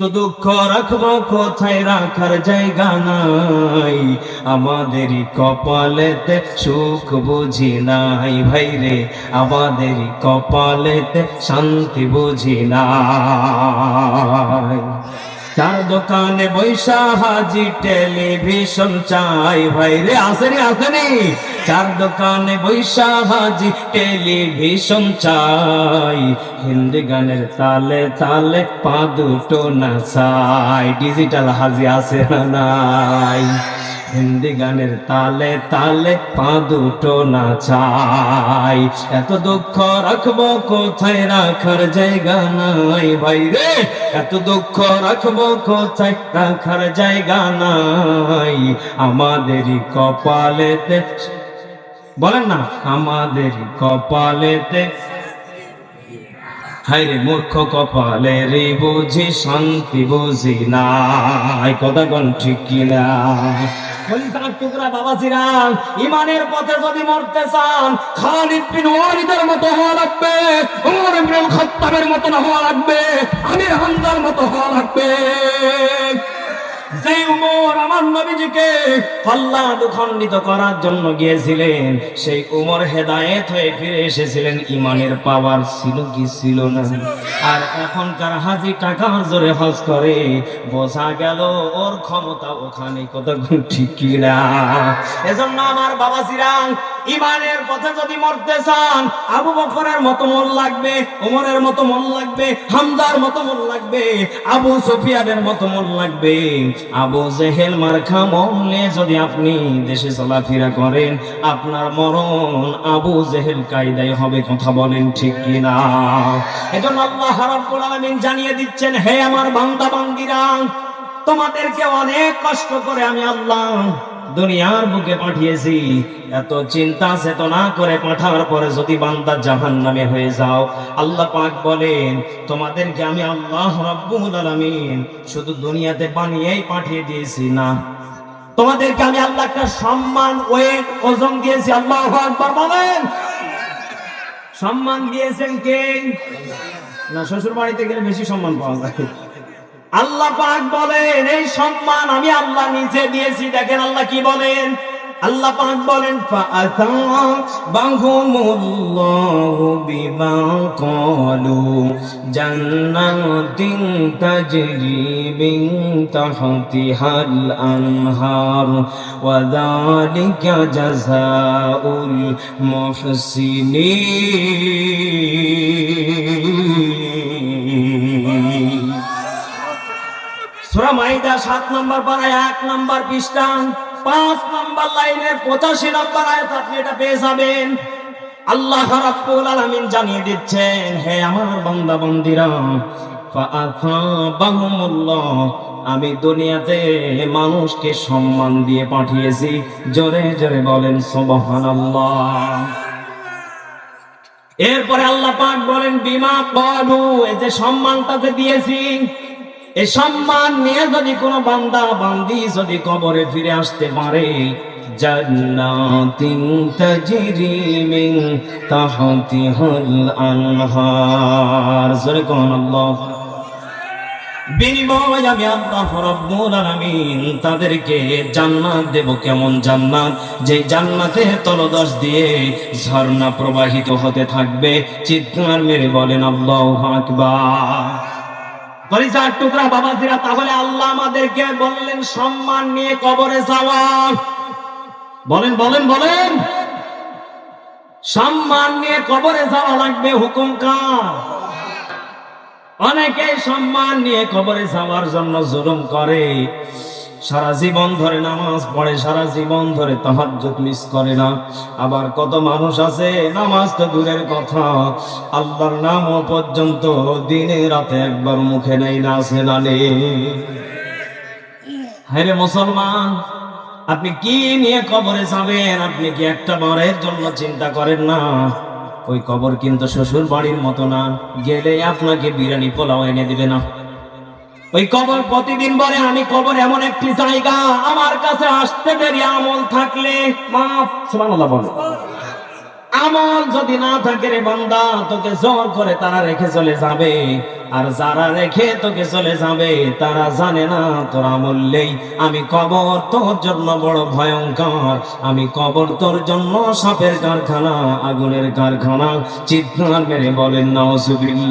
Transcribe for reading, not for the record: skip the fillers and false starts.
এত দুঃখ রাখবো কোথায়, রাখার জায়গা নাই। আমাদেরই কপালেতে সুখ বুঝি নাই ভাইরে, আমাদেরই কপালেতে শান্তি বুঝি নাই। চার দোকানে বৈশা হাজি টেলিভিশন চাই ভাইরে, আসেনি আসেনি। চার দোকানে বৈশা হাজি টেলিভিশন চাই, হিন্দি গানের তালে তালে পা দুটো নাচাই। ডিজিটাল হাজি আছে না নাই? হিন্দি গানের তালে তালে পা দুটো নাচাই। এত দুঃখ রাখবো কোথায়, রাখার জায়গা নাই ভাইরে, এত দুঃখ রাখবো কোথায়, রাখার জায়গা নাই। আমাদেরই কপালেতে, বলেন না, আমাদেরই কপালেতে, হায়রে মূর্খ কপালের বুঝি শান্তি বুঝি নাই। কথা কোন ঠিক কিনা? টুকরা বাবাজিরা, ইমানের পথে যদি মরতে চান, খালিদ বিন ওয়ালিদের মতো হওয়া লাগবে, ওমর ইবনে খাত্তাবের মতো হওয়া লাগবে, আমির হামজার মতো হওয়া লাগবে। যে উমর আমার নবীজিকে কল্লা দুখণ্ডিত করার জন্য গিয়েছিলেন, সেই উমর হেদায়েত হয়ে ফিরে এসেছিলেন। ইমানের পাওয়ার ছিল কি ছিল না? আর এখনকার হাজি টাকার জোরে হজ করে, বোঝা গেল ওর ক্ষমতা ওখানে। কথা ঠিক কি না? এজন্য আমার বাবাজিরা, ইমানের পথে যদি মরতে চান, আবু বকরের মতো মন লাগবে, ওমরের মতো মন লাগবে, হামজার মতো মন লাগবে, আবু সুফিয়ানের মতো মন লাগবে। আবু জেহেল মার্কা মনে যদি আপনি দেশে চলাফেরা করেন, আপনার মরণ আবু জেহেল কায়দায় হবে। কথা বলেন ঠিক কিনা? এজন্য আল্লাহ রাব্বুল আলামিন জানিয়ে দিচ্ছেন, হে আমার বান্দা বান্দীরা, তোমাদেরকে অনেক কষ্ট করে আমি আল্লাহ দুনিয়ার বুকে পাঠিয়েছি। এত চিন্তা চেতনা করে পাঠানোর পরে যদি বান্দা জাহান্নামে হয়ে যাও, আল্লাহ পাক বলেন, তোমাদেরকে আমি আল্লাহ রাব্বুল আলামিন শুধু দুনিয়াতে বানিয়েই পাঠিয়ে দিয়েছি না, তোমাদেরকে আমি আল্লাহ একটা সম্মান, ওয়েট, ওজন দিয়েছি। আল্লাহু আকবার বলেন। সম্মান দিয়েছেন কে? না, শ্বশুর বাড়িতে গেলে বেশি সম্মান পাওয়া যায়। আল্লাহ পাক বলেন, এই সম্মান আমি আল্লাহ নিজে দিয়েছি। দেখেন আল্লাহ কি বলেন, আল্লাহ পাক বলেন, ফাআতাবাহুমুল্লাহু বিমা ক্বালু জান্নাতিন তাজরি মিন তাহতিহাল আনহার ওয়া যালিকা জাযাউল মুহসিনিন। সূরা মাইদা 7 নম্বর পারায় 1 নম্বর পৃষ্ঠা 5 নম্বর লাইনের 85 নম্বর আয়াত আপনি এটা পেয়ে যাবেন। আল্লাহ রাব্বুল আলামিন জানিয়ে দিচ্ছেন, হে আমার বান্দা বান্দীরা, ফাআতাবাহুমুল্লাহ, আমি দুনিয়াতে মানুষকে সম্মান দিয়ে পাঠিয়েছি। জোরে জোরে বলেন সুবহানাল্লাহ। এরপরে আল্লাহ পাক বলেন, বিমা ক্বালু, এই যে সম্মানটা যে দিয়েছি, এই সম্মান নিয়ে যদি কোনো বান্দা বান্দি যদি কবরে ফিরে আসতে পারে, জান্নাতিন তাজরি মিন তাহতিহাল আনহার, জোরে কোন আল্লাহ। বিনিময় আমি আল্লাহ রাব্বুল আলামিন তাদেরকে জান্নাত দেব। কেমন জান্নাত? যে জান্নাতে তলদেশ দিয়ে ঝর্ণা প্রবাহিত হতে থাকবে। চিৎকার মেরে বলেন আল্লাহু আকবার। পরিচার টুকরা বাবাজিরা, তাহলে আল্লাহ আমাদেরকে বললেন সম্মান নিয়ে কবরে যাওয়া। বলেন বলেন বলেন, সম্মান নিয়ে কবরে যাওয়া লাগবে। হুকুম কার? অনেকে সম্মান নিয়ে কবরে যাওয়ার জন্য জুলুম করে, সারা জীবন ধরে নামাজ পড়ে, সারা জীবন ধরে তাহাজ্জুদ মিস করে না। আবার কত মানুষ আছে, নামাজ তো দূরের কথা, আল্লাহর নামও পর্যন্ত দিনে রাতে একবার মুখে নেই না, আছে না নেই? হ্যাঁ রে মুসলমান, আপনি কি নিয়ে কবরে যাবেন? আপনি কি একটা বারের জন্য চিন্তা করেন না? ওই কবর কিন্তু শ্বশুর বাড়ির মতো না, গেলে আপনাকে বিরিয়ানি পোলাও এনে দিবে না। ওই কবর প্রতিদিন বলে, আমি কবর এমন একটি জায়গা, আমার কাছে আসতে দেরি আমল থাকলে মাফ। সুবহানাল্লাহ বলে, আমল যদি না থাকে রে বান্দা, তোকে জোর করে তারা রেখে চলে যাবে। আর যারা রেখে তোকে চলে যাবে তারা জানে না তোর আমল নেই। আমি কবর তোর জন্য বড় ভয়ঙ্কর, আমি কবর তোর জন্য সাপের কারখানা, আগুনের কারখানা। চিৎকার মেরে বলেন নাউজুবিল্লাহ।